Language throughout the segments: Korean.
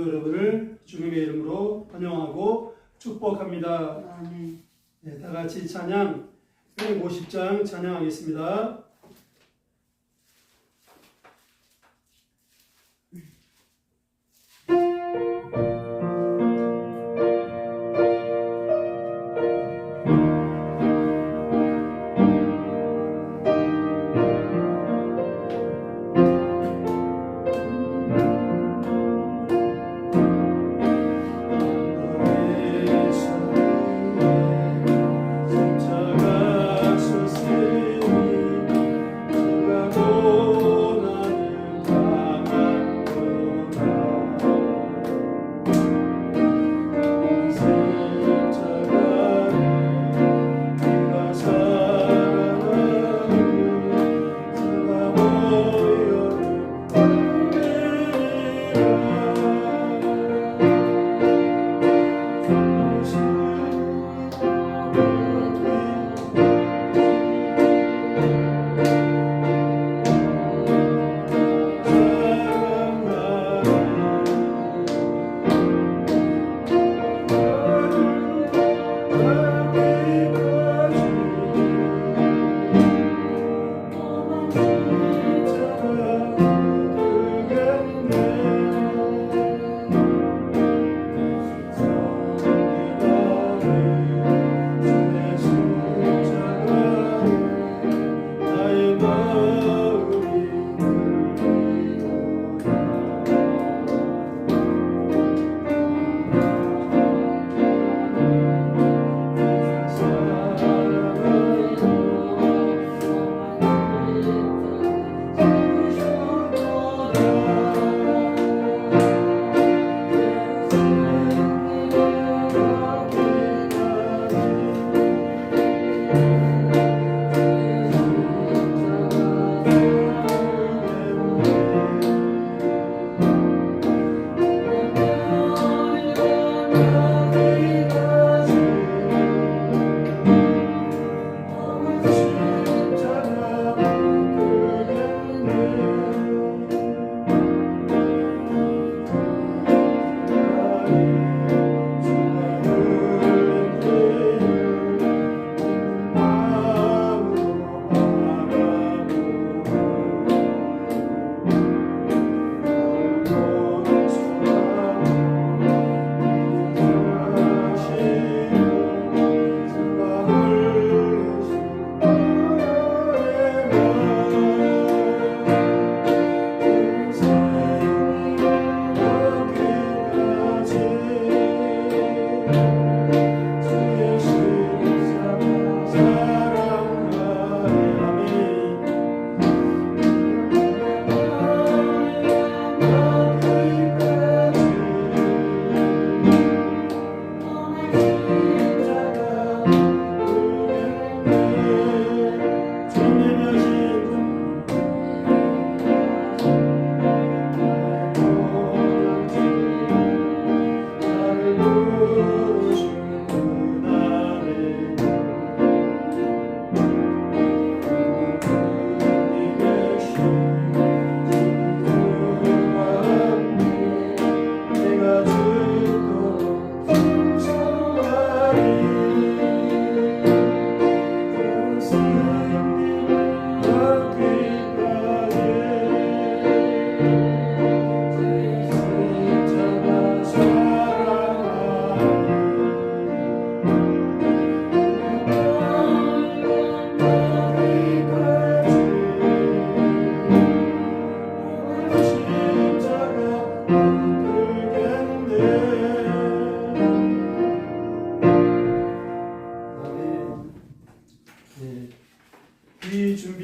성도 여러분을 주님의 이름으로 환영하고 축복합니다. 아멘. 네, 다 같이 찬양 150장 찬양하겠습니다.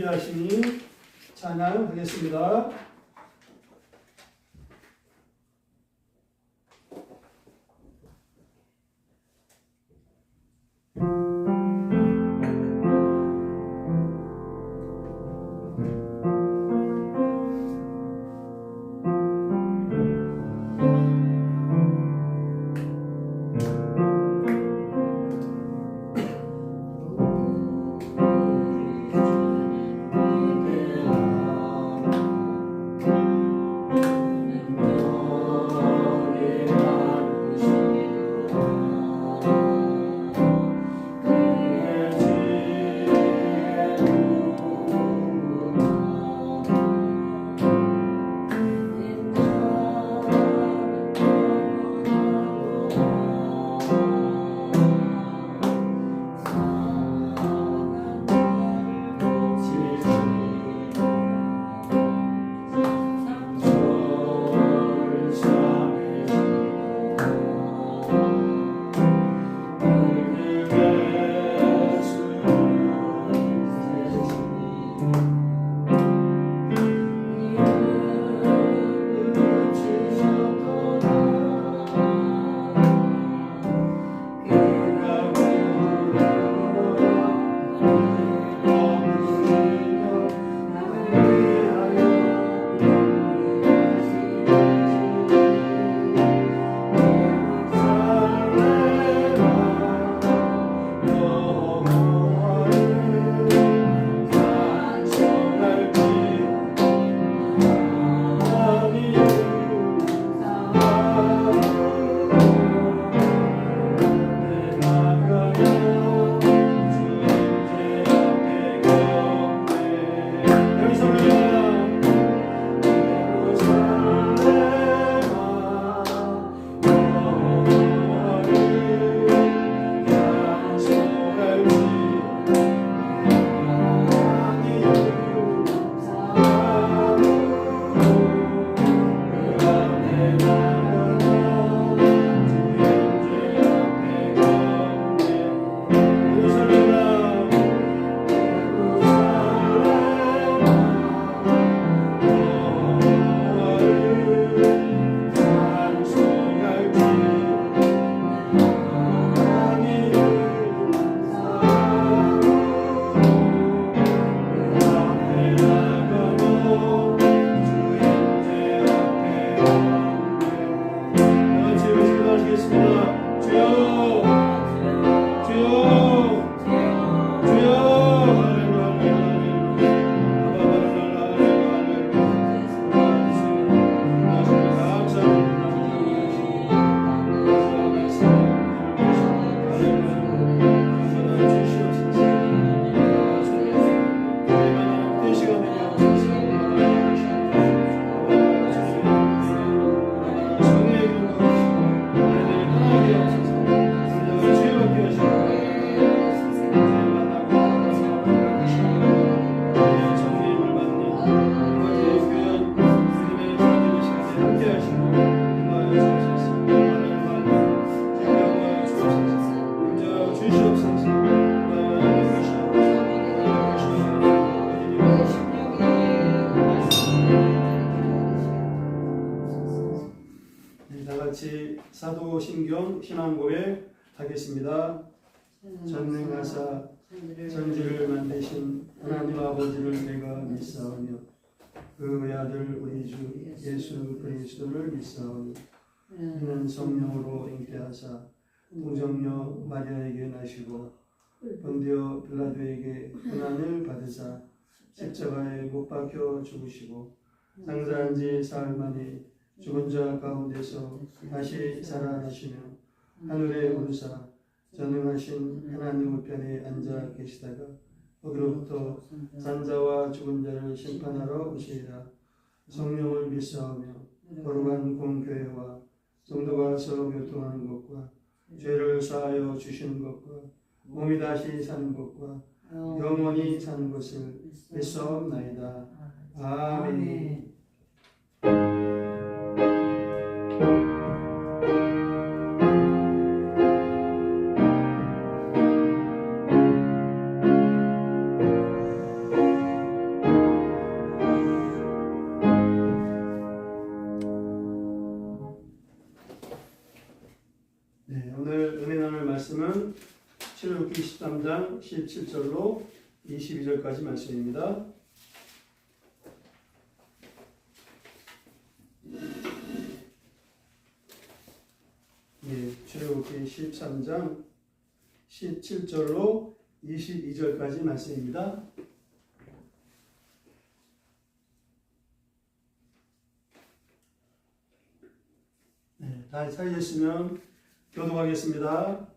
준비하시니 찬양하겠습니다. 같이 사도신경 신앙고백 하겠습니다. 전능하사 천지를 만드신 하나님 아버지를 내가 믿사오며 그 외아들 우리 주 예수 그리스도를 믿사오니 이는 성령으로 잉태하사 동정녀 마리아에게 나시고 본디오 빌라도에게 고난을 받으사 십자가에 못 박혀 죽으시고 장사한 지 사흘 만에 죽은 자 가운데서 다시 살아나시며 하늘에 오르사 전능하신 하나님 우편에 앉아 계시다가 거기로부터 산자와 죽은 자를 심판하러 오시리라. 성령을 믿사오며 거룩한 공교회와 성도가 서로 교통하는 것과 죄를 사하여 주시는 것과 몸이 다시 사는 것과 영원히 사는 것을 믿사옵나이다. 아멘. 오늘 은혜 나눌 말씀은 출애굽기 13장 17절로 22절까지 말씀입니다. 출애굽기 13장 17절로 22절까지 말씀입니다. 다 찾으셨으면 교독하겠습니다.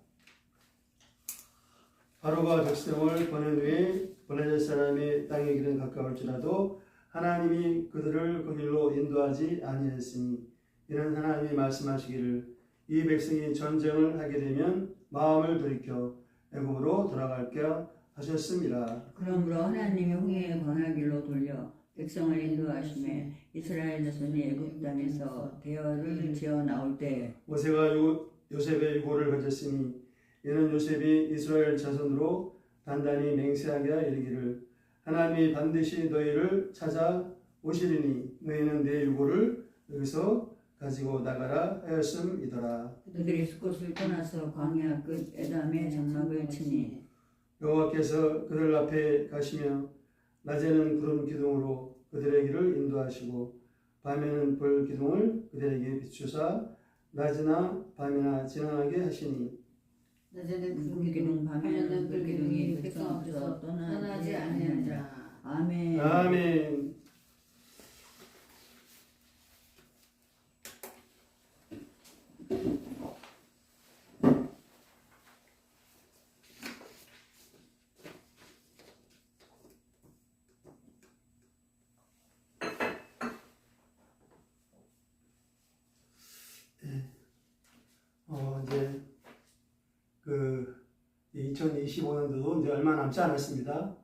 바로가 백성을 보낸 후에 보내줄 사람이 땅에 기른 가까울지라도 하나님이 그들을 그 길로 인도하지 아니하였으니 이는 하나님이 말씀하시기를 이 백성이 전쟁을 하게 되면 마음을 돌이켜 애굽으로 돌아갈까 하셨습니다. 그러므로 하나님이 홍해의 광야길로 돌려 백성을 인도하심에 이스라엘 자손이 애굽 땅에서 대열을 지어 나올 때 모세가 요셉의 유고를 가졌으니 이는 요셉이 이스라엘 자손으로 단단히 맹세하게 이르기를 하나님이 반드시 너희를 찾아 오시리니 너희는 내 유고를 여기서 가지고 나가라 하였음이더라. 그들이 숲곳을 떠나서 광야 끝 에담의 장막을 치니 여호와께서 그들 앞에 가시며 낮에는 구름 기둥으로 그들의 길을 인도하시고 밤에는 불 기둥을 그들에게 비추사 낮이나 밤이나 지나가게 하시니 낮에는 구름 기둥 밤에는 불 기둥이 백성 앞에서 떠나지 아니하니라. 아멘. 아멘. 이제 2025년도도 이제 얼마 남지 않았습니다.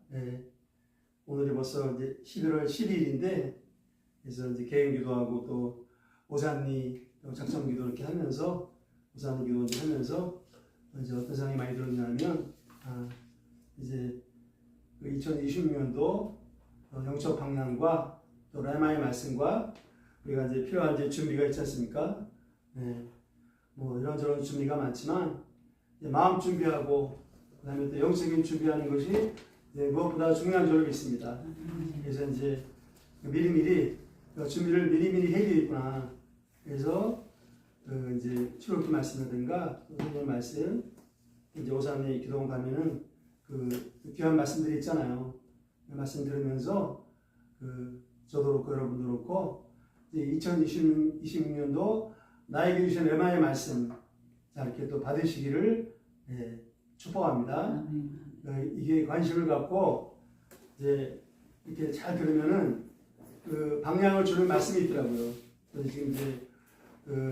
오늘이 벌써 이제 11월 10일인데 그래서 이제 개인기도하고 또 오산리 또 작성기도 이렇게 하면서 오산리 기도 이제 하면서 이제 어떤 생각이 많이 들었냐면 이제 2026년도 영적 방향과 또 라마의 말씀과 우리가 이제 필요한 이제 준비가 있지 않습니까? 뭐 이런저런 준비가 많지만 이제 마음 준비하고 그다음에 또 영적인 준비하는 것이 무엇보다 중요한 줄 믿습니다. 그래서 이제 미리미리 준비를 미리미리 해야 되겠구나. 그래서 이제 출애굽기 말씀이라든가 성경 말씀 이제 오산리 기도원 가면은 그 귀한 말씀들이 있잖아요. 그 말씀 들으면서 저도 그렇고 여러분도 그렇고 이제 2026년도 나에게 주신 레마의 말씀 이렇게 또 받으시기를 축복합니다. 이게 관심을 갖고 이제 이렇게 잘 들으면은 그 방향을 주는 말씀이 있더라고요. 그래서 지금 이제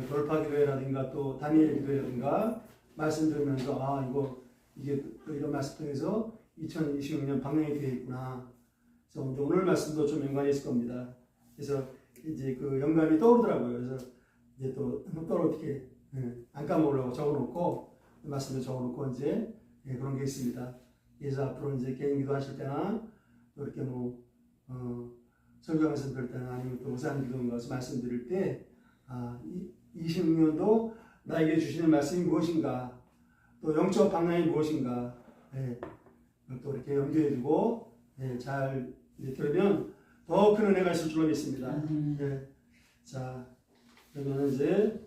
돌파 기도회라든가 또 다니엘 기도회라든가 말씀 들으면서 이게 이런 말씀 통해서 2026년 방향이 되어 있구나. 그래서 오늘 말씀도 좀 연관이 있을 겁니다. 그래서 이제 그 영감이 떠오르더라고요. 그래서 이제 또 어떻게 안 까먹으려고 적어놓고 말씀을 적어놓고 이제 그런 게 있습니다. 그래서 앞으로 이제 개인 기도하실 때나 또 이렇게 설교 말씀 들을 때나 아니면 또 우산 기도인 것을 말씀드릴 때 2026년도 나에게 주시는 말씀이 무엇인가, 또 영적 방향이 무엇인가, 예, 또 이렇게 염두에 두고 예, 잘 들으면 더 큰 은혜가 있을 줄로 믿습니다. 예, 자, 그러면 이제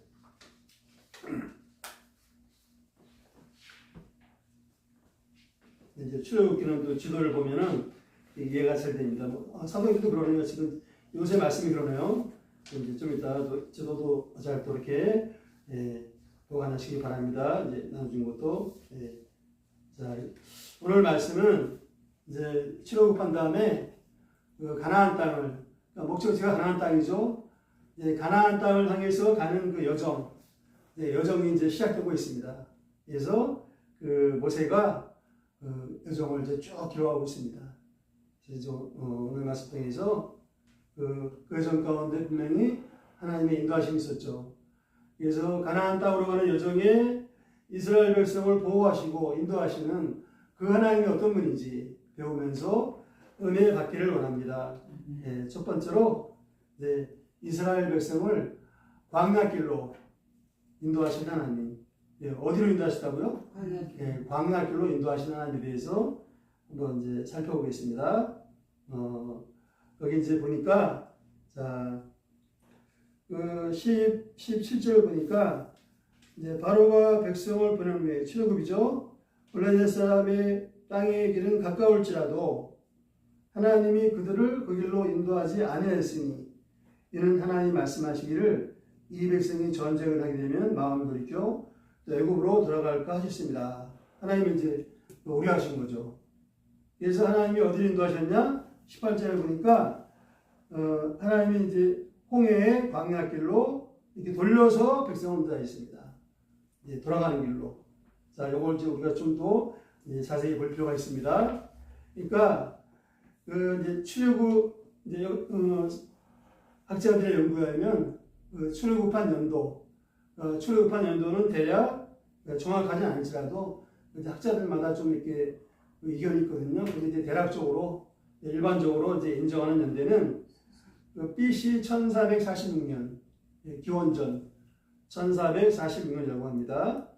출애굽기는 또 지도를 보면은 이해가 잘 됩니다. 사도행전도 그러네요. 지금 요새 말씀이 그러네요. 이제 좀 이따 지도도 잘 또 이렇게 보관하시기 바랍니다. 이제 나눠준 것도. 자, 오늘 말씀은 이제 출애굽한 다음에 그 가나안 땅을, 그러니까 목적지가 가나안 땅이죠. 이제 가나안 땅을 향해서 가는 그 여정이 이제 시작되고 있습니다. 그래서 그 모세가 그 여정을 이제 쭉 기록하고 있습니다. 그래서 오늘 말씀 통해서 그 여정 가운데 분명히 하나님의 인도하심이 있었죠. 그래서 가나안 땅으로 가는 여정에 이스라엘 백성을 보호하시고 인도하시는 그 하나님이 어떤 분인지 배우면서 은혜 받기를 원합니다. 예, 첫 번째로 이스라엘 백성을 광야길로 인도하신 하나님. 예, 어디로 인도하시다고요? 예, 광야길로 인도하신 하나님에 대해서 한번 이제 살펴보겠습니다. 여기 이제 보니까 자, 그 17절 보니까 이제 바로가 백성을 보낸 후에 출애굽이죠. 블레셋 사람의 땅의 길은 가까울지라도 하나님이 그들을 그 길로 인도하지 아니하였으니 이는 하나님이 말씀하시기를 이 백성이 전쟁을 하게 되면 마음을 돌이켜 애굽으로 돌아갈까 하셨습니다. 하나님이 이제 우려하신 거죠. 그래서 하나님이 어디를 인도하셨냐? 18절에 보니까 하나님이 이제 홍해의 광야길로 이렇게 돌려서 백성을 인도하셨습니다. 이제 돌아가는 길로. 자, 요걸 이제 우리가 좀 더 자세히 볼 필요가 있습니다. 그러니까 그 이제 출애굽 이제 학자들의 연구에 의하면 출애굽한 연도는 대략 정확하지 않을지라도 학자들마다 좀 이렇게 의견이 있거든요. 근데 이제 대략적으로 일반적으로 이제 인정하는 연대는 BC 1446년 기원전 1446년이라고 합니다.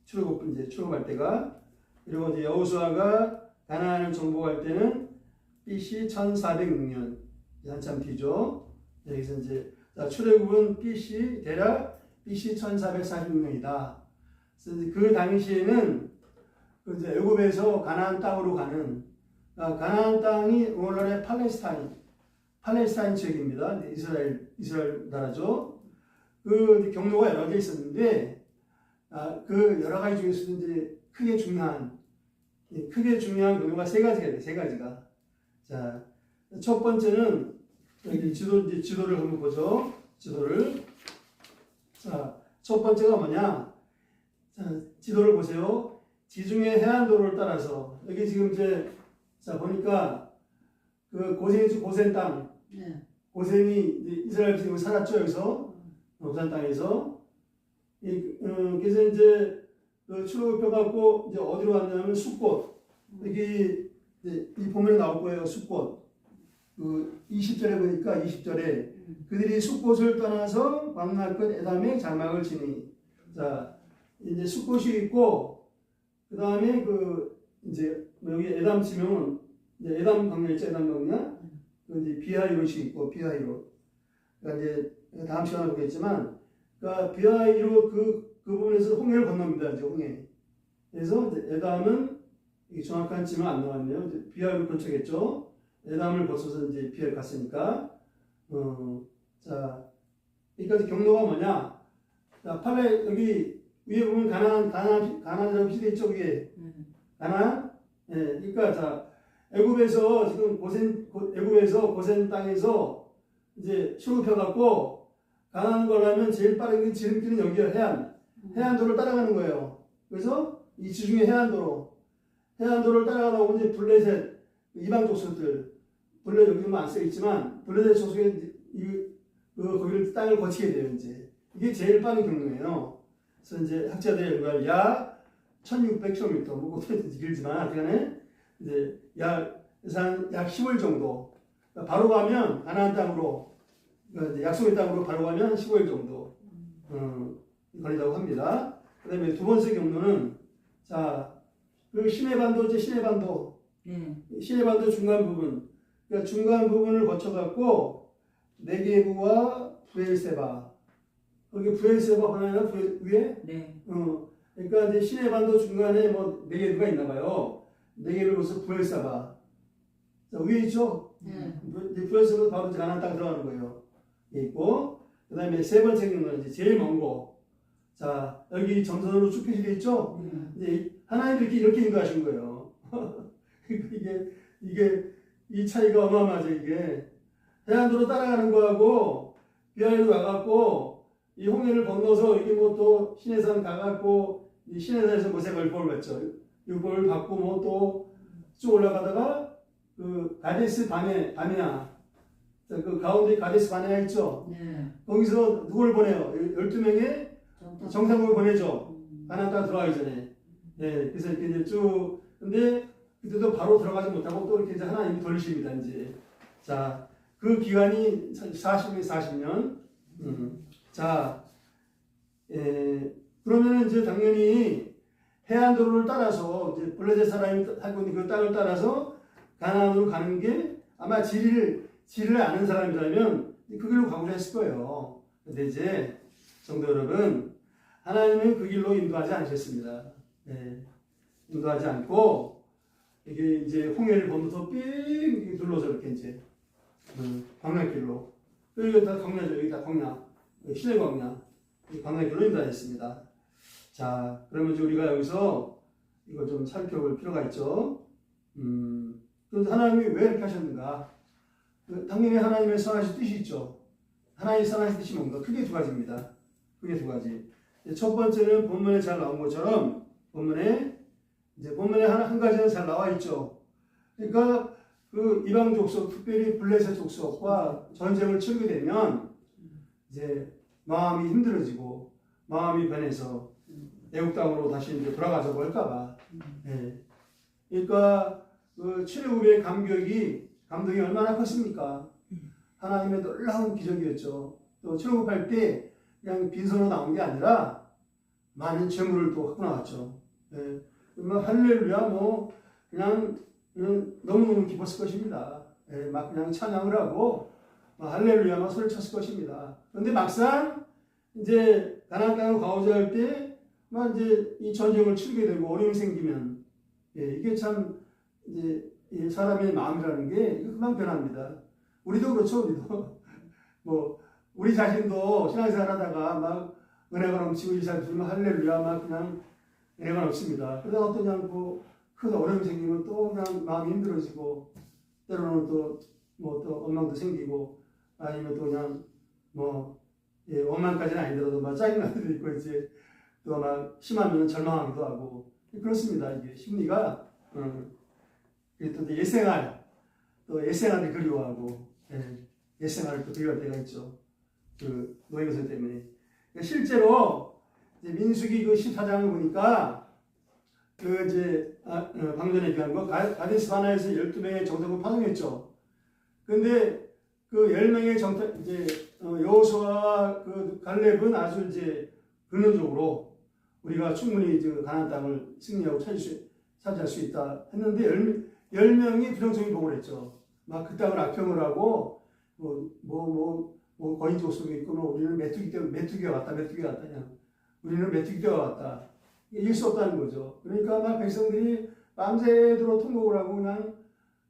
출애굽할 때가. 그리고 이제 여호수아가 가나안을 정복할 때는 BC 1406년 한참 뒤죠. 여기서 이제 출애굽은 대략 BC 1446년이다. 그래서 그 당시에는 이제 애굽에서 가나안 땅으로 가는 가나안 땅이 오늘날의 팔레스타인 지역입니다. 이스라엘 나라죠. 그 경로가 여러 개 있었는데 그 여러 가지 중에서도 이제 크게 중요한 경로가 세 가지가 돼요. 세 가지가. 자, 첫 번째는 여기 지도를 한번 보죠. 지도를. 자, 첫 번째가 뭐냐? 자, 지도를 보세요. 지중해 해안도로를 따라서 여기 지금 이제 자 보니까 그 고센 땅, 고센이 이스라엘 지금 살았죠. 여기서 고센 땅에서. 그래서 이제 출애굽해갖고 이제 어디로 갔냐면 숫곳. 여기 이 보면 나올 거예요. 숫곳. 20절에 보니까 20절에 그들이 숫곳을 떠나서 광야 끝 에담의 장막을 치니. 자, 이제 숫곳이 있고 그 다음에 이제 여기 에담 치면 이제 에담 광야 있죠. 에담 광야. 이제 비하이롯이 있고 비하이롯. 그러니까 이제 다음 시간에 보겠지만, 그러니까 비하이롯 그 부분에서 홍해를 건넙니다. 이제 홍해. 그래서 이제 에담은 정확한 지명 안 나왔네요. 이제 비하이롯 근처겠죠. 에담을 거쳐서 이제 비하를 갔으니까. 자, 여기까지 경로가 뭐냐? 자, 여기 위에 보면 가나안이라고 시대 있죠, 위에. 가나안? 예, 그러니까 자, 애굽에서 지금 고센 땅에서 이제 출애굽해갖고 가나안 가려면 제일 빠른 게 지름길은 여기가 해안도로를 따라가는 거예요. 그래서 이 지중해 해안도로를 따라가다 보면 이제 블레셋 이방 족속들, 여기는 안 써있지만 블레셋 족속의 거기를 땅을 거치게 돼요. 이제 이게 제일 빠른 경로예요. 그래서 이제 학자들의 연구가 약 1600km, 뭐 그것도 길지만 하여튼간에 이제 약 10월 정도 바로 가면 가나안 땅으로 그러니까 이제 약속의 땅으로 바로 가면 15일 정도 걸린다고 합니다. 그 다음에 두 번째 경로는, 자, 그 시내반도죠, 시내반도. 네. 시내반도 중간 부분. 그러니까 중간 부분을 거쳐갖고, 네게부와 브엘세바. 거기 브엘세바 하나는 위에? 네. 그러니까 이제 시내반도 중간에 뭐 네게부가 있나 봐요. 네게부를 거쳐서 브엘세바. 자, 위에 있죠? 브엘세바도 바로 이제 가나안 땅 들어가는 거예요. 있고, 그 다음에 세 번째 경우는 이제 제일 먼 거. 자, 여기 점선으로 쭉 표시되어 있죠? 이제 하나님 이렇게 인도하신 거예요. 이 차이가 어마어마하죠, 이게. 해안도로 따라가는 거하고, 비하에로 와갖고, 이 홍해를 건너서, 이게 뭐 또 시내산 가갖고, 이 시내산에서 모세가 율법을 받죠. 율법을 받고 뭐 또 쭉 올라가다가, 그 가데스 바네아. 그 가운데 가데스 바네아 있죠? 네. 거기서 누구를 보내요? 12명의 정탐국을 보내죠. 가나안 땅 들어가기 전에. 예, 그래서 이렇게 이제 쭉, 근데 그때도 바로 들어가지 못하고 또 이렇게 이제 하나님이 돌리십니다, 이제. 자, 그 기간이 40년. 자, 그러면은 이제 당연히 해안도로를 따라서, 이제 블레셋 사람이 살고 있는 그 땅을 따라서 가나안으로 가는 게 아마 지리를 아는 사람이라면 그 길로 가고자 했을 거예요. 근데 이제 성도 여러분, 하나님은 그 길로 인도하지 않으셨습니다. 네. 인도하지 않고 이게 이제 홍해를 건너서 삥 둘러서 이렇게 이제 광야길로, 여기 다 광야죠. 여기 다 광야, 시내 광야, 광야길로 인도하셨습니다. 자, 그러면 이제 우리가 여기서 이걸 좀 살펴볼 필요가 있죠. 그런데 하나님이 왜 이렇게 하셨는가? 당연히 하나님의 선하신 뜻이 있죠. 하나님의 선하신 뜻이 뭔가? 크게 두 가지입니다. 크게 두 가지. 첫 번째는 본문에 잘 나온 것처럼 본문에 한 가지는 잘 나와 있죠. 그러니까 그 이방 족속, 특별히 블레셋 족속과 전쟁을 치르게 되면 이제 마음이 힘들어지고 마음이 변해서 애국 땅으로 다시 이제 돌아가자고 할까봐. 예. 그러니까 그 출애굽의 감격이 얼마나 컸습니까? 하나님의 놀라운 기적이었죠. 또 출애굽할 때 그냥 빈손으로 나온 게 아니라 많은 재물을 또 갖고 나왔죠. 예. 할렐루야, 뭐 그냥 너무너무 기뻤을 것입니다. 예. 막 그냥 찬양을 하고 할렐루야 막 소리를 쳤을 것입니다. 그런데 막상 이제 가나안 땅으로 가고자 할 때 막 이제 이 전쟁을 치르게 되고 어려움이 생기면, 예, 이게 참 이제 이 사람의 마음이라는 게 금방 변합니다. 우리도 그렇죠. 우리도 뭐 우리 자신도 신앙생활 하다가 막 은혜가 넘치고 일상 주면 할렐루야 막 그냥 은혜가 넘칩니다. 그러다가 또 그냥 큰 어려움이 생기면 또 그냥 마음이 힘들어지고, 때로는 또 뭐 또 원망도 생기고, 아니면 또 그냥 뭐 원망까지는 아니더라도 막 짜증나는 데도 있고, 이제 또 막 심하면 절망하기도 하고 그렇습니다. 이게 심리가. 또 옛생활을 그리워하고, 옛생활을 또 그리워할 때가 있죠. 그 노예교섭 때문에. 그러니까 실제로 이제 민수기 그 14장을 보니까 그 이제 방금 전에 얘기한 거 가데스 바네아에서 12명의 정탐국 파송했죠. 근데 그 10명의 이제 여호수아와 그 갈렙은 아주 이제 근원적으로 우리가 충분히 그 가나안 땅을 승리하고 차지할 수 있다 했는데 10명이 부정적인 복을 했죠. 막 그 땅을 악평을 하고 거인 족속이 있고 우리는 메뚜기가 왔다 그냥 우리는 메뚜기가 왔다, 이길 수 없다는 거죠. 그러니까 막 백성들이 밤새도록 통곡을 하고 그냥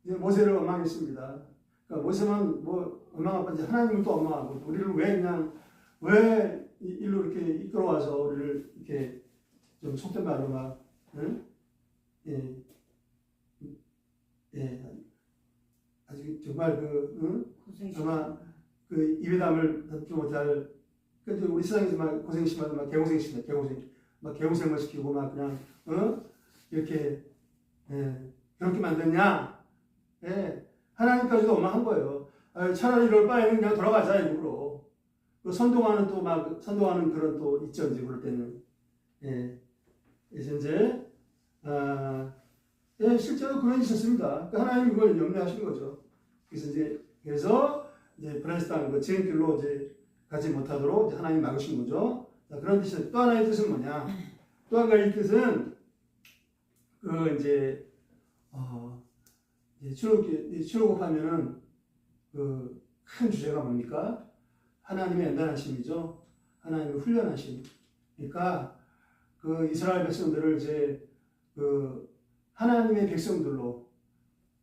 이제 모세를 원망했습니다. 그러니까 모세만 뭐 원망하지 하나님을 또 원망하고 우리를 왜 일로 이렇게 이끌어와서 우리를 이렇게 좀 속된 말로 막 아주 정말 아마 그 입에 담을 담지 못할, 그래도 우리 세상에서 막 고생 심하다, 막 개고생 시킨다, 막 개고생을 시키고 막 그냥 이렇게 그렇게 만드냐? 하나님까지도 원망한 거예요. 차라리 이럴 바에는 그냥 돌아가자 일부러. 선동하는 그런 또 있죠, 이제 그럴 때는. 그래서 이제 실제로 그런 일이 있었습니다. 그러니까 하나님 이걸 염려하신 거죠. 그래서 이제 브레스 땅, 그 지름길로 이제 가지 못하도록 이제 하나님 막으신 거죠. 자, 그런 뜻이 또 하나의 뜻은 뭐냐? 또 한 가지 뜻은 그 이제 출애굽하면은 그 큰 주제가 뭡니까? 하나님의 연단하심이죠. 하나님의 훈련하심. 그러니까 그 이스라엘 백성들을 이제 그 하나님의 백성들로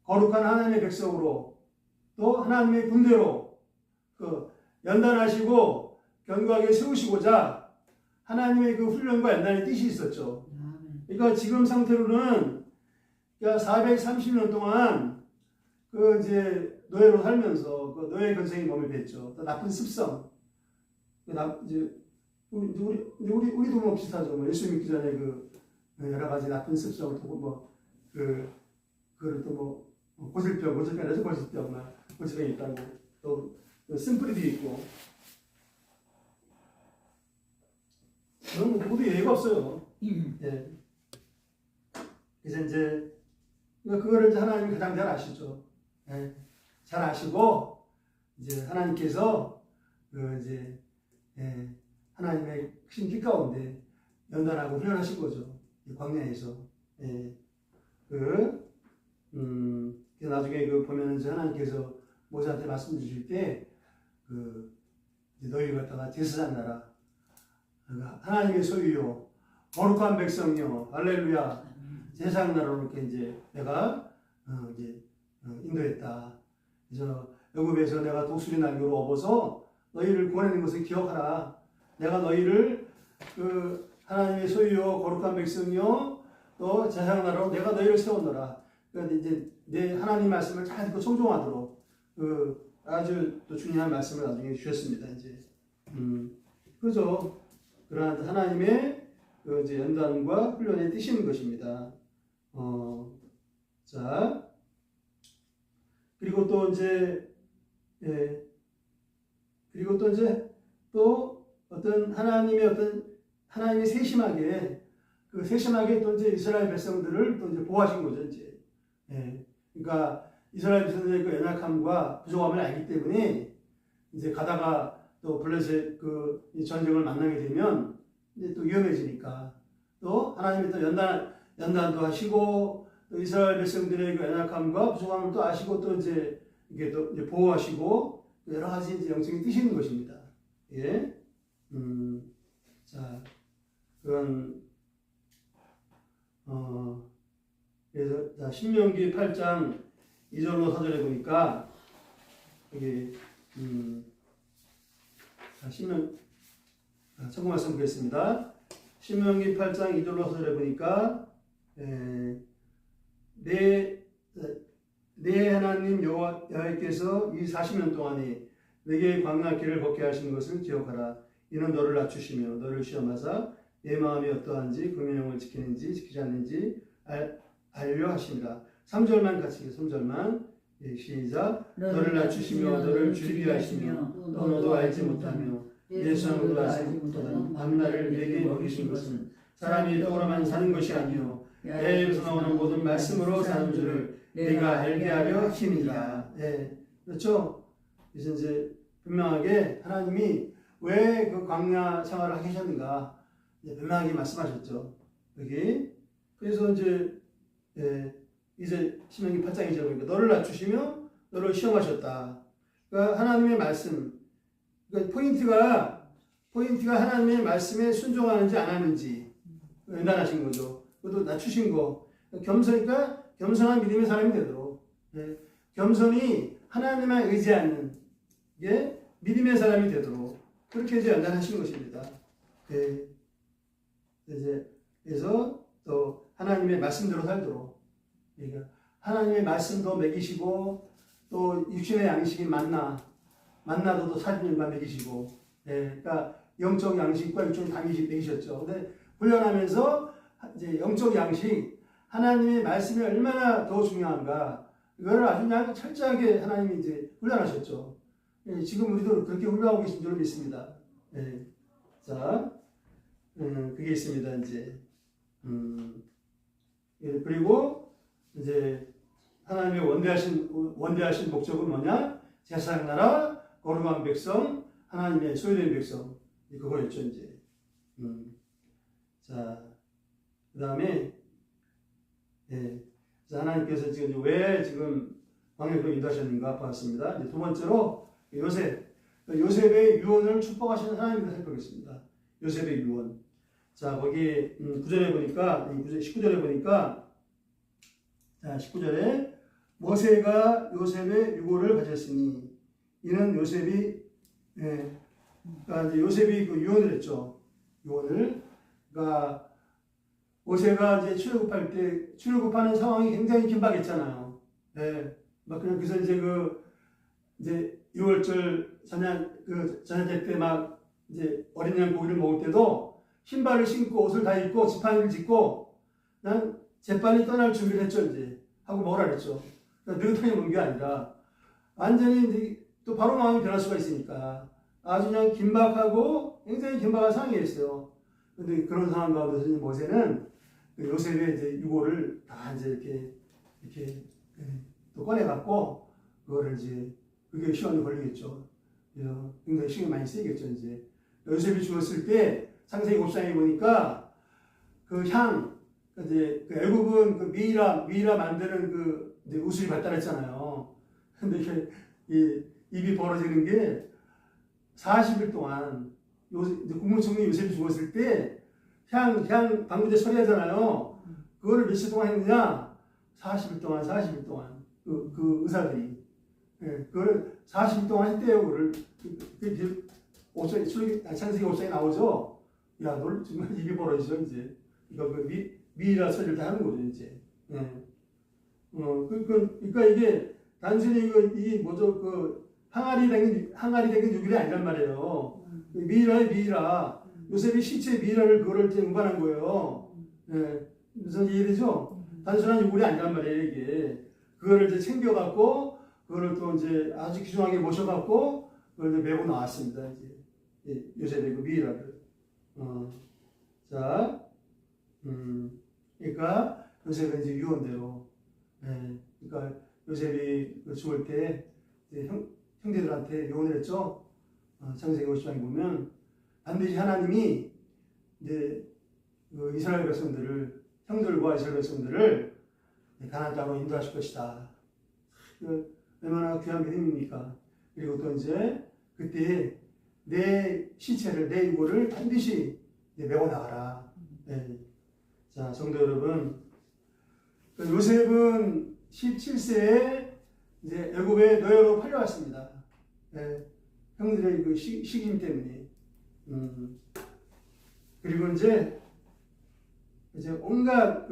거룩한 하나님의 백성으로 또 하나님의 군대로 그 연단하시고 견고하게 세우시고자 하나님의 그 훈련과 연단의 뜻이 있었죠. 그러니까 지금 상태로는 그러니까 430년 동안 그 이제 노예로 살면서 그 노예 근성이 몸에 뱄죠. 또 나쁜 습성. 이제 우리도 뭐 비슷하죠. 뭐 예수 믿기 전에 그 여러 가지 나쁜 습성을 두고 그걸 또 고질병이라서 고질병이 있다고 또 심플리도 있고 그런 거 모두 예의가 없어요. 예. 그래서 이제 그거를 하나님이 가장 잘 아시죠. 예. 잘 아시고 이제 하나님께서 그 이제 하나님의 크신 길 가운데 연단하고 훈련하신 거죠. 광야에서. 예. 나중에 그 보면은 이제 하나님께서 모세한테 말씀 주실 때 너희를 갖다가 제사장 나라 하나님의 소유요 거룩한 백성이요 할렐루야 제사장 나라로 이렇게 이제 내가 인도했다. 그래서 애굽에서 내가 독수리 날개로 업어서 너희를 구원하는 것을 기억하라. 내가 너희를 그 하나님의 소유요 거룩한 백성이요 또 제사장 나라로 내가 너희를 세웠노라. 그러니까 이제 내 하나님 말씀을 잘 듣고 청종하도록 아주 또 중요한 말씀을 나중에 주셨습니다. 이제 그죠? 그러한 하나님의 그 이제 연단과 훈련에 뛰시는 것입니다. 자 그리고 또 이제 또 어떤 하나님이 세심하게 또 이제 이스라엘 백성들을 또 이제 보호하신 거죠. 이제 그러니까 이스라엘 백성들의 그 연약함과 부족함을 알기 때문에 이제 가다가 또 블레셋 그 전쟁을 만나게 되면 이제 또 위험해지니까 또 하나님이 또 연단도 하시고 또 이스라엘 백성들의 그 연약함과 부족함을 또 아시고 또 이제 이게 또 이제 보호하시고 여러 가지 이제 영적인 뜻이 있는 것입니다. 예. 자, 그런 그래서 자, 신명기 8장 2절로 4절에 보니까 여기 참고 말씀 보겠습니다. 신명기 8장 2절로 4절에 보니까 내 하나님 여호와께서 이 40년 동안에 내게 광야 길을 걷게 하신 것을 기억하라. 이는 너를 낮추시며 너를 시험하사 내 마음이 어떠한지 그 명령을 지키는지 지키지 않는지 알려 하십니다. 3절만 같이 3절만 시작. 너를 낮추시며 너를 줄이게 하시며 또 너도 알지 못하며 내 수나무도 알지 못하던 밤날을 내게 먹이신 것은 사람이 떡으로만 사는 것이 아니요 내 입에서 나오는 모든 말씀으로 사는 줄을 내가 알게 하려 힘이라. 그렇죠? 그래서 이제 분명하게 하나님이 왜 그 광야 생활을 하게 하셨는가 분명하게 말씀하셨죠. 여기 그래서 이제 신명기 8장 2절 보니까 너를 낮추시며 너를 시험하셨다. 그러니까 하나님의 말씀. 그러니까 포인트가 하나님의 말씀에 순종하는지 안 하는지 연단하신 거죠. 그것도 낮추신 거. 그러니까 겸손한 믿음의 사람이 되도록 겸손이 하나님만 의지하는 게 믿음의 사람이 되도록 그렇게 이제 연단하신 것입니다. 그래서 또 하나님의 말씀대로 살도록 그러니까 하나님의 말씀도 먹이시고 또 육신의 양식인 만나도 또 살인과 먹이시고 그러니까 영적 양식과 육적 양식 먹이셨죠. 근데 훈련하면서 이제 영적 양식 하나님의 말씀이 얼마나 더 중요한가 이거를 아주 그냥 철저하게 하나님이 이제 훈련하셨죠. 지금 우리도 그렇게 훈련하고 계신 줄 믿습니다. 자, 그게 있습니다. 이제 그리고 이제 하나님의 원대하신 목적은 뭐냐? 제사장 나라 거룩한 백성, 하나님의 소유된 백성, 그거였죠 이제. 자, 그 다음에 하나님께서 지금 왜 지금 광야로 인도하셨는가 봤습니다. 이제 두 번째로 요셉의 유언을 축복하시는 하나님을 살펴보겠습니다. 요셉의 유언. 자, 거기 9절에 보니까 19절에 보니까 자, 19절에 모세가 요셉의 유고를 가졌으니 이는 요셉이 그러니까 이제 요셉이 그 유언을 했죠. 유언을. 그러니까 모세가 이제 출애굽하는 상황이 굉장히 긴박했잖아요. 막 그냥 그래서 이제 6월절 전야제 때 막 이제 어린 양 고기를 먹을 때도 신발을 신고 옷을 다 입고 지팡이를 짚고 난 재빨리 떠날 준비를 했죠. 이제 하고 먹으라 그랬죠. 그러니까 느긋하게 먹은 게 아니라 완전히 이제 또 바로 마음이 변할 수가 있으니까 아주 그냥 긴박하고 굉장히 긴박한 상황이었어요. 근데 그런 상황 가운데서 모세는 요셉의 이제 유고를 다 이제 이렇게 또 꺼내갖고 그거를 이제 그게 시간이 걸리겠죠. 그래서 굉장히 신경 많이 쓰이겠죠. 이제 요셉이 죽었을 때 창세기 5장에 보니까 그 향, 이제 그 애굽은 그 미이라 만드는 그 이제 우슬이 발달했잖아요. 근데 이게 입이 벌어지는 게 40일 동안 이제 국무총리 요셉이 죽었을 때 향 방부제 처리하잖아요. 그거를 며칠 동안 했느냐? 40일 동안 그 의사들이 그걸 40일 동안 했대요. 그걸 창세기 5장에 나오죠. 야, 너 정말 입이 벌어지죠 이제. 그러니까 미이라 처리를 다 하는 거죠 이제. 그러니까 이게 단순히 이게 뭐죠 그 항아리 된 유기이 아니란 말이에요. 미이라 요셉이 시체 미이라를 그거를 이제 운반한 거예요. 무슨 이해되죠? 단순한 유골이 아니란 말이에요 이게. 그거를 이제 챙겨갖고 그거를 또 이제 아주 귀중하게 모셔갖고 그걸 이제 메고 나왔습니다 이제 요셉의 그 미이라를. 자, 그러니까 요셉은 이제 유언대로. 그러니까 요셉이 죽을 때 형제들한테 유언을 했죠. 창세기 50장에 보면 반드시 하나님이 이제 그 이스라엘 백성들을 형들과 이스라엘 백성들을 가나안 땅으로 인도하실 것이다. 얼마나 귀한 믿음입니까? 그리고 또 이제 그때 내 시체를 내 유고를 반드시 메고 나가라. 자, 성도 여러분, 요셉은 17세에 이제 애굽의 노예로 팔려왔습니다. 형들의 그 시기임 때문에. 그리고 이제 온갖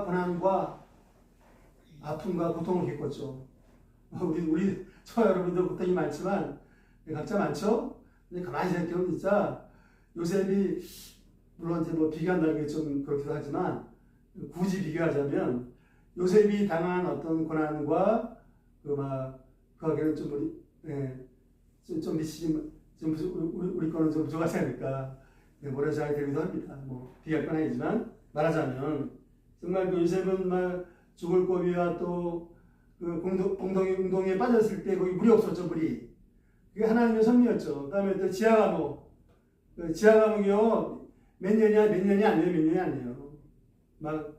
고난과 아픔과 고통을 겪었죠. 우리 저 여러분들 고통이 많지만 각자 많죠. 근데 가만히 생각해보면 진짜 요셉이 물론 이제 뭐 비교한다는 게 좀 그렇기도 하지만 굳이 비교하자면 요셉이 당한 어떤 고난과 그하게는 좀 미치지 우리 거는 좀 부족하지 않을까 뭐라 생각이 들기도 합니다. 뭐 비교할 건 아니지만 말하자면 정말 그 요셉은 막 죽을 고비와 또 그 공동에 빠졌을 때 거기 물이 없었죠. 물이 그게 하나님의 섭리였죠. 그다음에 또 지하 감옥 지하감옥이요 몇 년이 아니에요. 막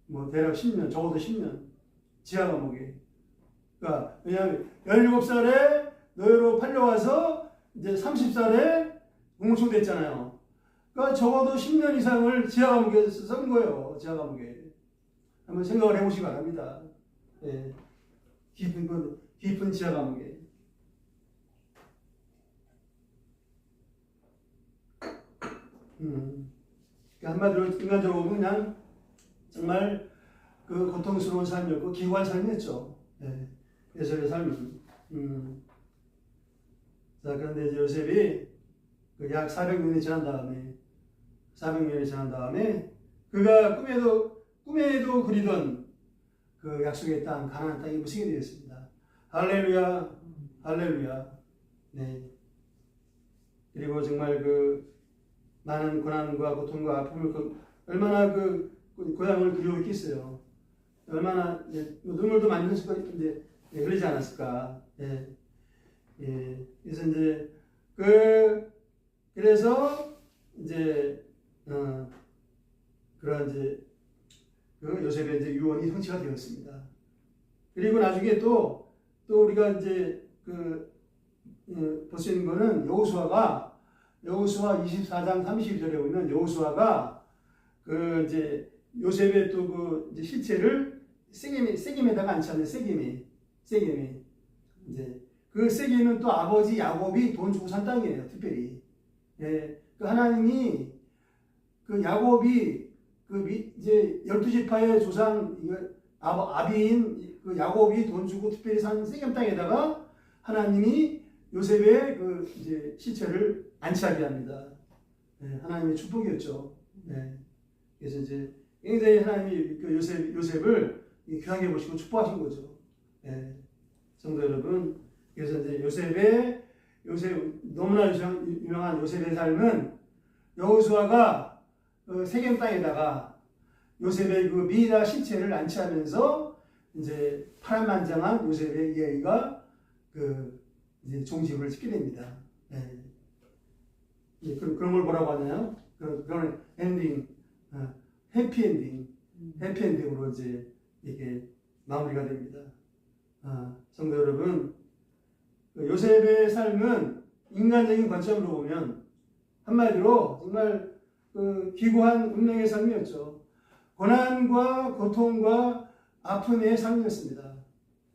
뭐 대략 10년 적어도 10년 지하감옥에. 그러니까 왜냐하면 17살에 노예로 팔려와서 이제 30살에 공무총 됐잖아요. 그러니까 적어도 10년 이상을 지하감옥에서 산 거예요. 지하감옥에. 한번 생각을 해보시기 바랍니다. 깊은 지하감옥에. 한마디로 인간적으로 그냥 정말 그 고통스러운 삶이었고 기구한 삶이었죠. 예전의 삶은. 자, 그런데 이제 요셉이 그 약 400년이 지난 다음에 그가 꿈에도 그리던 그 약속의 땅 가나안 땅이 무시게 되었습니다. 할렐루야, 할렐루야. 그리고 정말 그 많은 고난과 고통과 아픔을 얼마나 그 고향을 그리워했겠어요. 얼마나 눈물도 많이 흘리지 않았을까. 예. 그래서 그래서 이제 그런 이제 그 요셉의 이제 유언이 성취가 되었습니다. 그리고 나중에 또 우리가 이제 볼 수 있는 거는 여호수아 24장 32절에 보면 여호수아가 그 이제 요셉의 또 그 이제 실체를 세겜에다가 앉혀놓은 세겜이 이제 그 세겜은 또 아버지 야곱이 돈 주고 산 땅이에요. 특별히 예, 그 하나님이 그 야곱이 이제 12지파의 조상 아비인 그 야곱이 돈 주고 특별히 산 세겜 땅에다가 하나님이 요셉의 그 이제 시체를 안치하게 합니다. 예, 하나님의 축복이었죠. 예, 그래서 이제 굉장히 하나님이 그 요셉을 귀하게 보시고 축복하신 거죠. 예, 성도 여러분, 그래서 이제 요셉 너무나 유명한 요셉의 삶은 여호수아가 그 세겜 땅에다가 요셉의 그 미이라 시체를 안치하면서 이제 파란만장한 요셉의 이야기가 이제 종집을 짓게 됩니다. 네. 그런 걸 뭐라고 하나요? 그런 엔딩, 해피엔딩으로 이제 이렇게 마무리가 됩니다. 성도 여러분, 요셉의 삶은 인간적인 관점으로 보면 한마디로 정말 기구한 운명의 삶이었죠. 고난과 고통과 아픔의 삶이었습니다.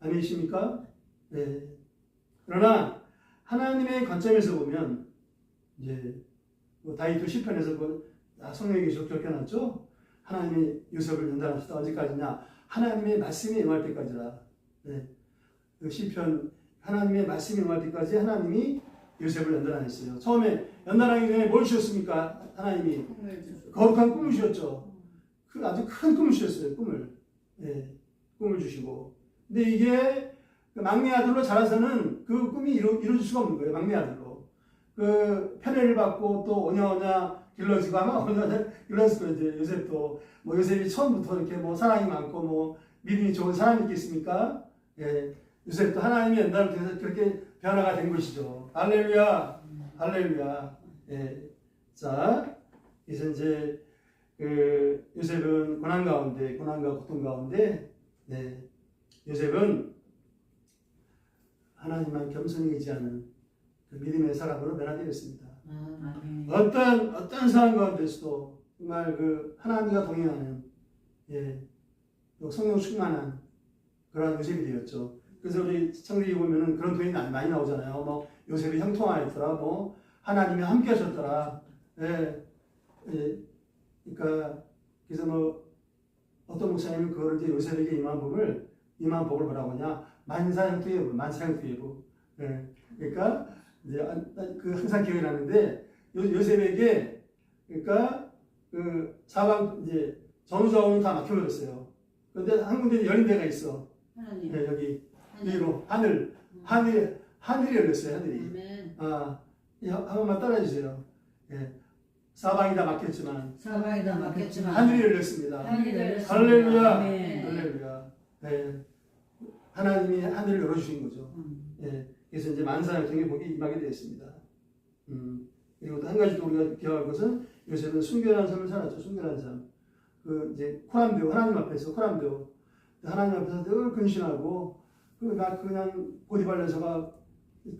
아니십니까? 네. 그러나 하나님의 관점에서 보면 이제 다윗도 시편에서 성령이 그렇게 놨죠. 하나님이 요셉을 연단하시다 어디까지냐? 하나님의 말씀이 임할 때까지라. 네. 그 시편 하나님의 말씀이 임할 때까지 하나님이 요셉을 연단하셨어요. 처음에 연단하기 전에 뭘 주셨습니까? 하나님이 거룩한 꿈을 주셨죠. 아주 큰 꿈을 주셨어요. 꿈을 주시고. 근데 이게 막내 아들로 자라서는 그 꿈이 이루어질 수가 없는 거예요. 막내 아들로. 편애를 받고 또 오냐오냐 길러지고 아마 오냐오냐 길렀을 거예요. 이제 요셉도 요셉이 처음부터 이렇게 사랑이 많고 믿음이 좋은 사람이 있겠습니까? 예. 요셉도 하나님의 연단을 통해서 그렇게 변화가 된 것이죠. 할렐루야. 할렐루야. 예. 자, 그래서 이제 요셉은 고난과 고통 가운데, 네. 요셉은 하나님만 겸손히 의지하는 그 믿음의 사람으로 변화되었습니다. 어떤 상황 가운데서도 정말 하나님과 동행하는, 예, 성령 충만한 그런 요셉이 되었죠. 그래서 우리 창세기 보면은 그런 표현이 많이 나오잖아요. 요셉이 형통하였더라, 하나님이 함께 하셨더라. 예, 예. 그러니까, 그래서 어떤 목사님은 그거를 이제 요셉에게 임한 복을 뭐라고 하냐? 만사형통예부. 예. 그러니까, 이제 항상 기억이 나는데, 요셉에게, 그러니까, 사방, 이제, 전후좌우는 다 막혀버렸어요. 그런데 한 군데 열린 데가 있어. 하나님. 네, 여기로, 하늘이 열렸어요, 하늘이. 아멘. 한 번만 따라해주세요. 예. 사방이 다 막혔지만 하늘이 열렸습니다. 할렐루야. 할렐루야. 예. 하나님이 하늘을 열어주신 거죠. 예. 그래서 이제 만사형통의 복이 임하게 되었습니다. 그리고 또 한 가지 또 우리가 기억할 것은 요셉은 순결한 삶을 살았죠. 순결한 삶. 이제 코람데오, 하나님 앞에서 늘 근신하고 그냥 보디발 녀석아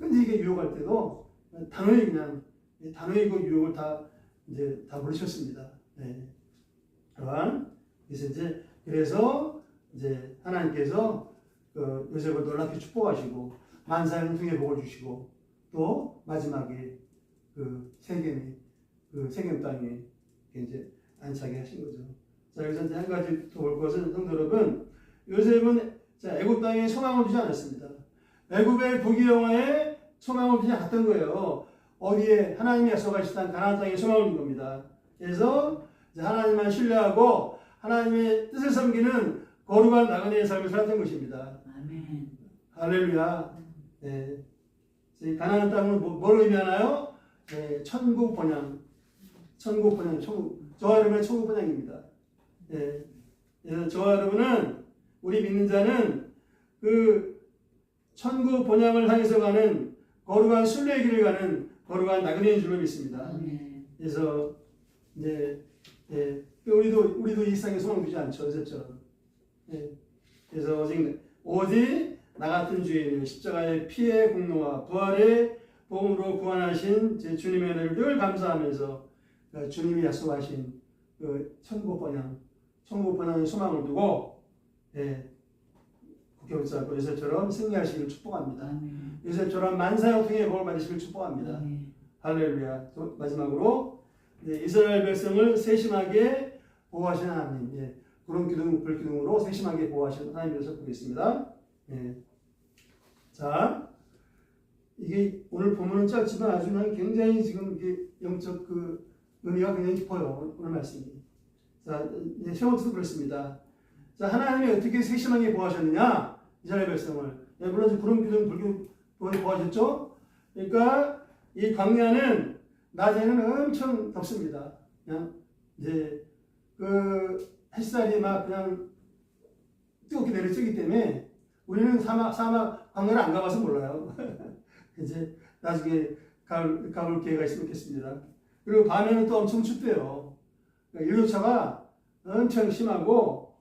끈질기게 유혹할 때도 단호히 그 유혹을 다 물으셨습니다. 네. 그래서 이제 하나님께서 요셉을 놀랍게 축복하시고 만사형통의 복을 주시고 또 마지막에 세겜 땅에 이제 안착하게 하신 거죠. 자, 여기서 이제 한 가지 더 볼 것은 성도 여러분, 요셉은 애굽 땅에 소망을 두지 않았습니다. 애굽의 부귀영화에 소망을 두지 않았던 거예요. 어디에 하나님이 약속하신 가나안 땅에 소망을 둔 겁니다. 그래서 하나님만 신뢰하고 하나님의 뜻을 섬기는 거룩한 나그네의 삶을 살았던 것입니다. 아멘. 할렐루야. 네. 가나안 땅은 뭘 의미하나요? 네, 천국 번영. 저와 여러분의 천국 번영입니다. 네. 그래서 저와 여러분은 우리 믿는 자는 천국 번영을 향해서 가는 거룩한 순례의 길을 가는 거룩한 나그네인 줄로 믿습니다. 아멘. 그래서 이제 우리도 이 세상에 소망 두지 않죠, 요셉처럼. 그래서 오직 나 같은 주인을 십자가의 피의 공로와 부활의 복음으로 구원하신 제 주님의 은혜를 늘 감사하면서 주님이 약속하신 그 천국 번영의 소망을 두고 국회 붙잡고 요셉처럼 승리하시기를 축복합니다. 아멘. 요셉처럼 만사형통의 복을 받으시길 축복합니다. 아멘. 할렐루야. 또 마지막으로 이스라엘 백성을 세심하게 보호하시는 하나님, 구름 기둥, 불 기둥으로 세심하게 보호하시는 하나님께서 보겠습니다. 자, 이게 오늘 보면은 짧지만 아주 굉장히 지금 이게 영적 그 의미가 굉장히 깊어요. 오늘 말씀이. 자, 세 번째도 그렇습니다. 자, 하나님이 어떻게 세심하게 보호하셨느냐? 이스라엘 백성을. 물론 구름 기둥, 불 기둥 보호하셨죠? 그러니까 이 광야는 낮에는 엄청 덥습니다. 그냥 이제 그 햇살이 막 그냥 뜨겁게 내려쬐기 때문에 우리는 사막 광야를 안 가봐서 몰라요. 이제 나중에 가볼 기회가 있으면 좋겠습니다. 그리고 밤에는 또 엄청 춥대요. 그러니까 일교차가 엄청 심하고,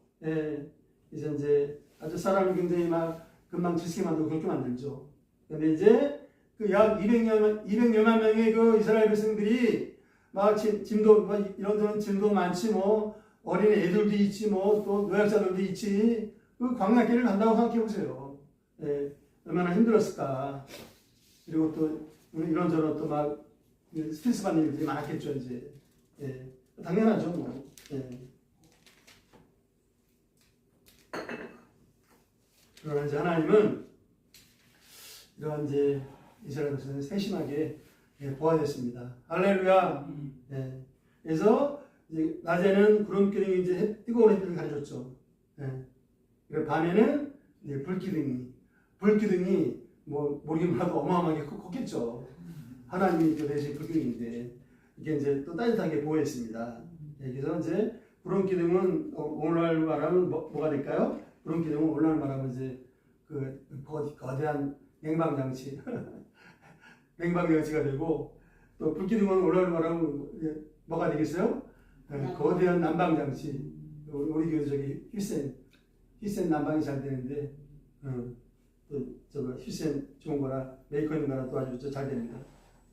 이제 아주 사람을 굉장히 막 금방 지치게 만들고 그렇게 만들죠. 근데 이제 그 약 200여만 명의 그 이스라엘 백성들이 막 짐도, 이런저런 짐도 많지, 어린 애들도 있지, 또 노약자들도 있지, 그 광야길을 간다고 생각해 보세요. 얼마나 힘들었을까. 그리고 또 이런저런 또 막 스트레스 받는 일들이 많았겠죠, 이제. 당연하죠, 그러나 이제 하나님은 이러한 이제 이스라엘 백성을 세심하게 보호하셨습니다. 할렐루야. 그래서 이제 낮에는 구름 기둥이 이제 뜨거운 햇빛을 가려줬죠. 그리고 밤에는 이제 불기둥이 모르긴 몰라도 어마어마하게 컸겠죠. 하나님이 그 대신 불기둥인데 이게 이제 또 따뜻하게 보호했습니다. 그래서 이제 구름 기둥은 오늘날 말하면 뭐가 될까요? 구름 기둥은 오늘날 말하면 이제 그 거대한 냉방장치, 냉방장치가 되고, 또 불기둥은 오늘날 말하면 뭐가 되겠어요? 거대한 난방장치. 우리 교회 저기 휴센 난방이 잘 되는데, 또 저거 휴센 좋은 거나 메이커 있는 거나 또 아주 잘 됩니다.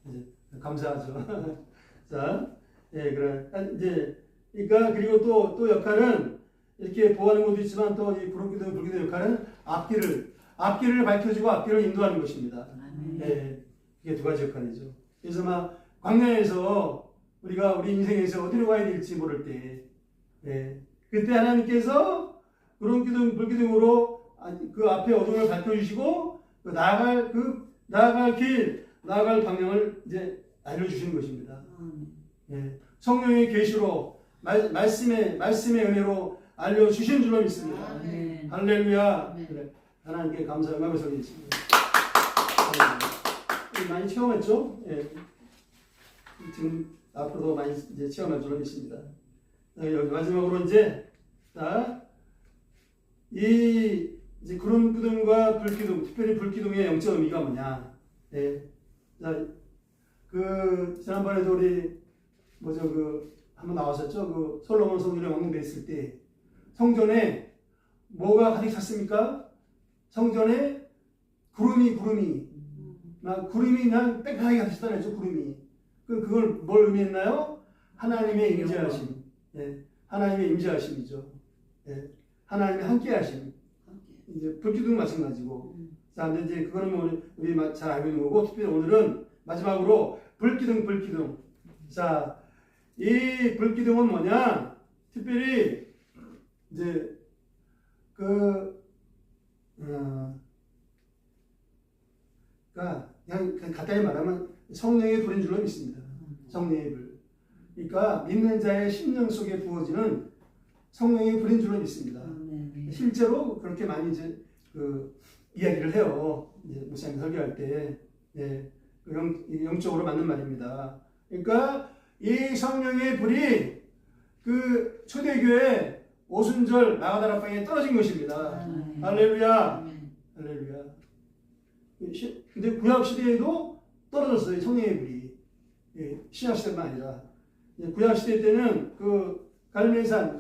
이제 감사하죠. 자, 그래 이제 그러니까 그리고 또 역할은 이렇게 보호하는 것도 있지만 또 이 구름기둥 불기둥 역할은 앞길을 밝혀주고 앞길을 인도하는 것입니다. 이게 두 가지 역할이죠. 그래서 막 광야에서 우리 인생에서 어디로 가야 될지 모를 때, 그때 하나님께서 구름기둥 불기둥으로 그 앞에 어둠을 밝혀주시고 나아갈 방향을 이제 알려주시는 것입니다. 성령의 계시로 말씀의 은혜로 알려주신 줄로 믿습니다. 할렐루야. 그래. 하나님께 감사 영광을 돌리겠습니다. 많이 체험했죠? 지금 앞으로도 많이 이제 체험할 줄로 믿습니다. 여기 마지막으로 이제 이제 구름 기둥과 불기둥, 특별히 불기둥의 영적 의미가 뭐냐? 지난번에도 우리 한번 나왔었죠? 솔로몬 성전에 왕궁됐을 때 성전에 뭐가 가득 찼습니까? 성전에 구름이 그냥 빽빽하게 가득 찼다죠. 구름이. 그걸 뭘 의미했나요? 하나님의 임재하심. 하나님의 임재하심이죠. 하나님의 함께하심. 이제 불기둥 마찬가지고. 자, 근데 이제 그거는 우리 잘 알고 있는 거고, 특별히 오늘은 마지막으로 불기둥. 자, 이 불기둥은 뭐냐? 특별히 이제 그냥 간단히 말하면 성령의 불인 줄로 믿습니다. 성령의 불. 그러니까 믿는 자의 심령 속에 부어지는 성령의 불인 줄로 믿습니다. 실제로 그렇게 많이 이제 이야기를 해요. 이제 목사님 설교할 때, 영적으로 맞는 말입니다. 그러니까 이 성령의 불이 그 초대교회 오순절 나가다락방에 떨어진 것입니다. 할렐루야. 할렐루야. 근데 구약 시대에도 떨어졌어요. 성령의 불이. 예, 신약 시대만 아니라. 예, 구약 시대 때는 그 갈멜산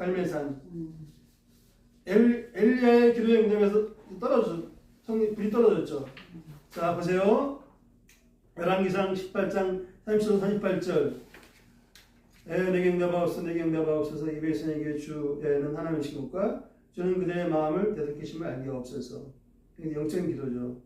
엘리야의 기도의 응답에서 불이 떨어졌죠. 자, 보세요. 열왕기상 18장 37절 38절. 내게 응답하옵소서, 내게 응답하옵소서. 입에서 내게 주는 하나님이신 것과 주는 그대의 마음을 되돌리심을 알게 없어서. 이게 영적인 기도죠.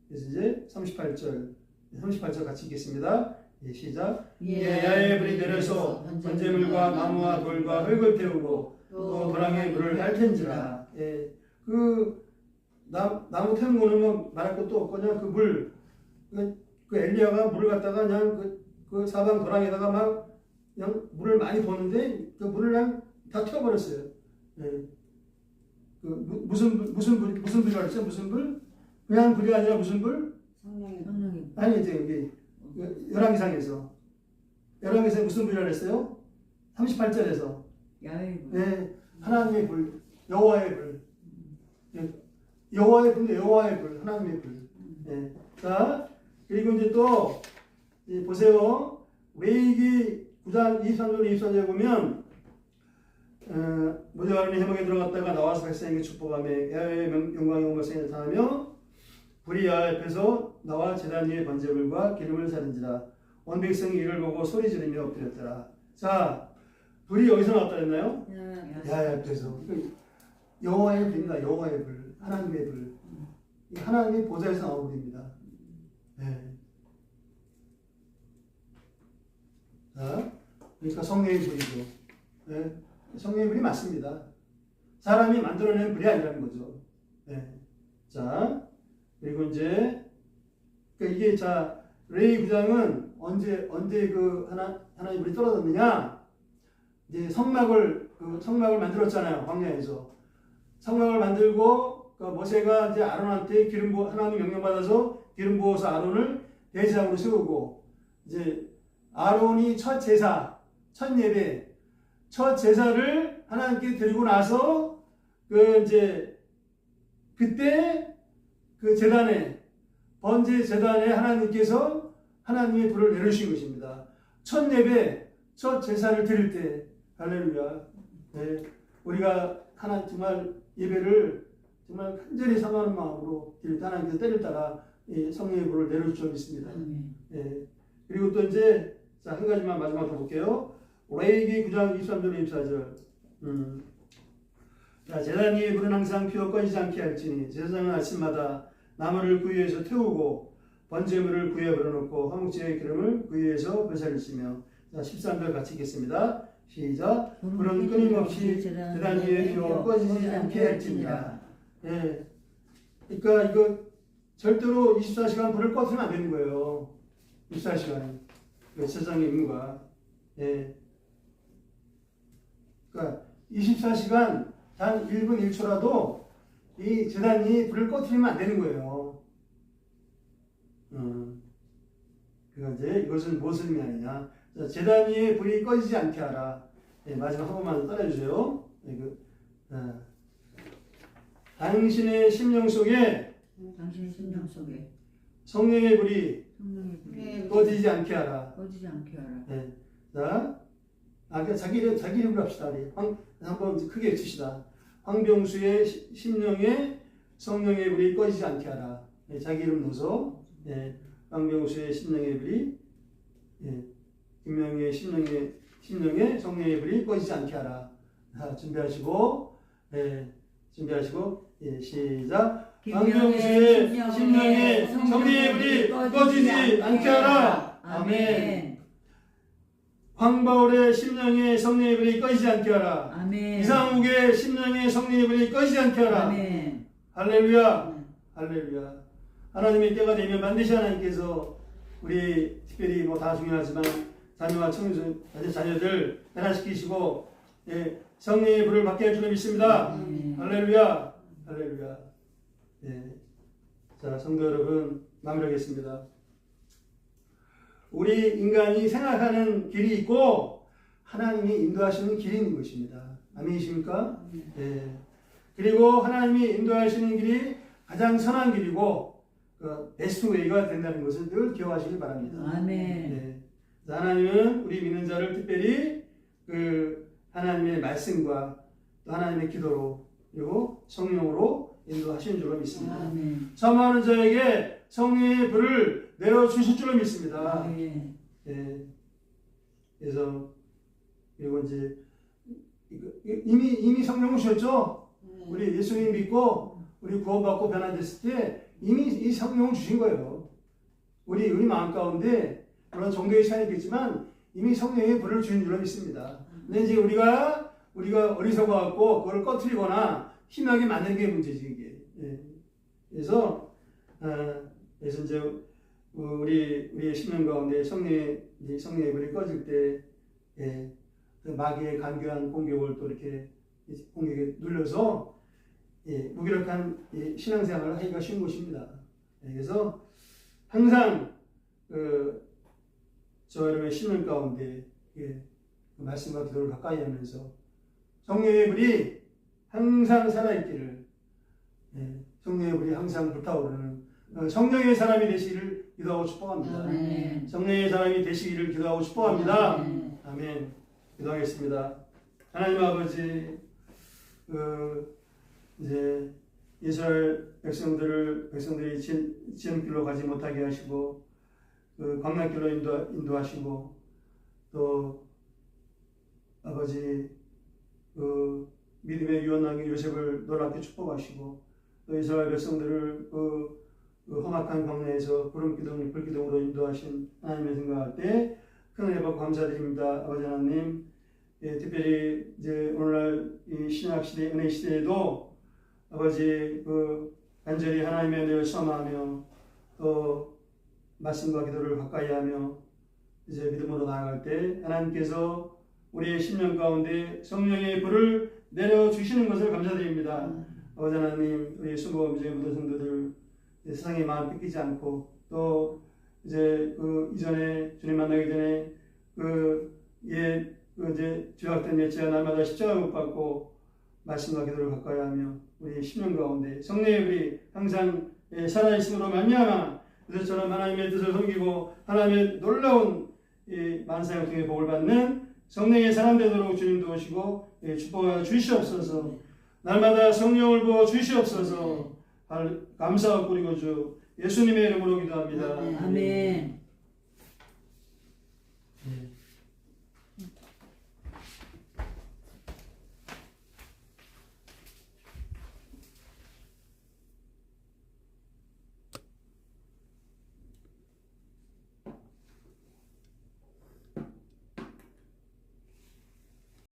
그래서 이제 38절 같이 읽겠습니다. 예, 시작. 야의 불이 내려서 번제물과 나무와 돌과 흙을 태우고 또 도랑의 불을 핥텐지라. 예, 나무 태우는 거는 뭐 말할 것도 없고 그냥 그 엘리야가 물을 갖다가 그냥 그 사방 도랑에다가 막 그냥 물을 많이 붓는데 그 물을 그냥 다 태워버렸어요. 예. 무슨 불이라고 했어요? 무슨 불? 그냥 불이 아니라 무슨 불? 성령의 아니 이제 여기 열왕기상에서 무슨 불이라고 했어요? 38절에서 야외 불. 네, 하나님의 불, 여호와의 불. 네, 여호와의 불, 하나님의 불. 네. 자, 그리고 이제 또 보세요. 레위기 9장 23절 24절에 보면 모세가 해막에 들어갔다가 나와서 백성에게 축복하며 야훼의 영광이 온 것을 나타나며 불이 야훼 앞에서 나와 제단 위에 번제물과 기름을 사른지라 온 백성이 이를 보고 소리 지르며 엎드렸더라. 자, 불이 어디서 나왔다 했나요? 야훼 앞에서. 여호와의 불입니다. 여호와의 불, 하나님의 불. 하나님의 보좌에서 나온 불입니다. 네. 자, 그러니까 성령의 불이죠. 네. 성령의 불이 맞습니다. 사람이 만들어낸 불이 아니라는 거죠. 네. 자, 그리고 이제 그러니까 이게 자 레위 9장은 언제 하나님의 불이 떨어졌느냐? 이제 성막을 만들었잖아요. 광야에서 성막을 만들고 모세가 이제 아론한테 하나님 명령 받아서 기름 부어서 아론을 대제사장으로 세우고 이제 아론이 첫 제사, 첫 예배, 첫 제사를 하나님께 드리고 나서 그때 그 재단에 번제 재단에 하나님께서 하나님의 불을 내려주신 것입니다. 첫 예배, 첫 제사를 드릴 때 할렐루야. 네, 우리가 정말 예배를 정말 간절히 사모하는 마음으로 드릴 때 하나님께서 때를 따라 성령의 불을 내려주시고 있습니다. 네, 그리고 또 이제 자, 한 가지만 마지막으로 볼게요. 레위기 9장 23절 24절. 자, 제단 위에 불은 항상 피어 꺼지지 않게 할지니 제사장은 아침마다 나무를 그 위에서 태우고 번제물을 그 위에 불어넣고 화목제의 기름을 그 위에서 불살리시며. 자, 13절 같이 읽겠습니다. 시작. 불은 끊임없이 제단 위에 피어 꺼지지 않게 할지니라. 예. 그러니까 이거 절대로 24시간 불을 꺼뜨리면 안 되는 거예요. 24시간. 세상의 임무가. 예. 그러니까 24시간 단 1분 1초라도 이 제단이 불을 꺼뜨리면 안 되는 거예요. 그러니까 이제 이것은 무엇을 의미하느냐? 제단 위에 불이 꺼지지 않게 하라. 예, 마지막 한 번만 따라해주세요. 당신의 심령 속에 성령의 불이 꺼지지 않게 하라. 네. 자, 자기 이름으로 합시다. 한번 크게 외칩시다. 황병수의 심령에 성령의 불이 꺼지지 않게 하라. 네, 자기 이름 넣어서 황병수의 심령의 불이 김명희의 심령에 성령의 불이 꺼지지 않게 하라. 자, 준비하시고 시작. 황병수의 심령에 성령의 불이 꺼지지 않게 하라. 아멘. 황바울의 심령에 성령의 불이 꺼지지 않게 하라. 아멘. 이상욱의 심령에 성령의 불이 꺼지지 않게 하라. 아멘. 할렐루야. 할렐루야. 하나님의 때가 되면 반드시 하나님께서 우리 특별히 다 중요하지만 자녀와 자녀들 변화시키시고 성령의 불을 받게 할 줄을 믿습니다. 할렐루야. 할렐루야. 자, 성도 여러분, 마무리하겠습니다. 우리 인간이 생각하는 길이 있고 하나님이 인도하시는 길이 있는 것입니다. 아멘이십니까? 그리고 하나님이 인도하시는 길이 가장 선한 길이고 그 베스트 웨이가 된다는 것을 늘 기억하시길 바랍니다. 아멘. 네. 하나님은 우리 믿는 자를 특별히 그 하나님의 말씀과 또 하나님의 기도로 그리고 성령으로 인도하시는 줄로 믿습니다. 아멘. 사모하는 자에게 성령의 불을 내려주실 줄로 믿습니다. 아멘. 예. 그래서 그리고 이제 이미 성령 오셨죠? 우리 예수님 믿고 우리 구원받고 변화됐을 때 이미 이 성령을 주신 거예요. 우리 마음 가운데 물론 정도의 차이는 있겠지만 이미 성령의 불을 주신 줄로 믿습니다. 근데 이제 우리가 어리석어갖고 그걸 꺼트리거나 힘나게 만드는 게 문제지 이게. 예. 그래서 이제 우리의 심령 가운데 성령의 불이 꺼질 때 예, 그 마귀의 간교한 공격을 또 이렇게 공격에 눌려서 예, 무기력한 신앙생활을 하기가 쉬운 것입니다. 예, 그래서 항상 저 여러분의 심령 가운데 예, 그 말씀과 기도를 가까이 하면서 성령의 불이 항상 살아있기를 예, 성령의 불이 항상 불타오르는 성령의 사람이 되시기를 기도하고 축복합니다. 아멘. 성령의 사람이 되시기를 기도하고 축복합니다. 아멘. 아멘. 기도하겠습니다. 하나님 아버지, 이제 이스라엘 백성들이 지름길로 가지 못하게 하시고, 광야길로 인도하시고, 또 아버지, 믿음의 유언나귀 요셉을 놀랍게 축복하시고, 또 이스라엘 백성들을 험악한 광야에서 구름기둥, 불기둥으로 인도하신 하나님의 생각할 때 큰 은혜 받고 감사드립니다. 아버지 하나님, 예, 특별히 이제 오늘날 이 신약 시대, 은혜 시대에도 아버지 간절히 하나님의 은혜를 수험하며 또 말씀과 기도를 가까이 하며 이제 믿음으로 나아갈 때 하나님께서 우리의 심령 가운데 성령의 불을 내려주시는 것을 감사드립니다. 아버지 하나님, 우리 수고범죄 모든 성도들 세상의 마음 뺏기지 않고 또 이제 이전에 주님 만나기 전에 이제 죄악된 예체가 날마다 십자가 못 받고 말씀과 기도를 가까이 하며 우리 심령 가운데 성령의 불이 항상 살아있음으로 말미암아 그들처럼 하나님의 뜻을 섬기고 하나님의 놀라운 만사를 통해 복을 받는 성령의 사람 되도록 주님 도우시고 축복하여 주시옵소서. 날마다 성령을 부어 주시옵소서. 감사하고 그리고 주 예수님의 이름으로 기도합니다. 아멘.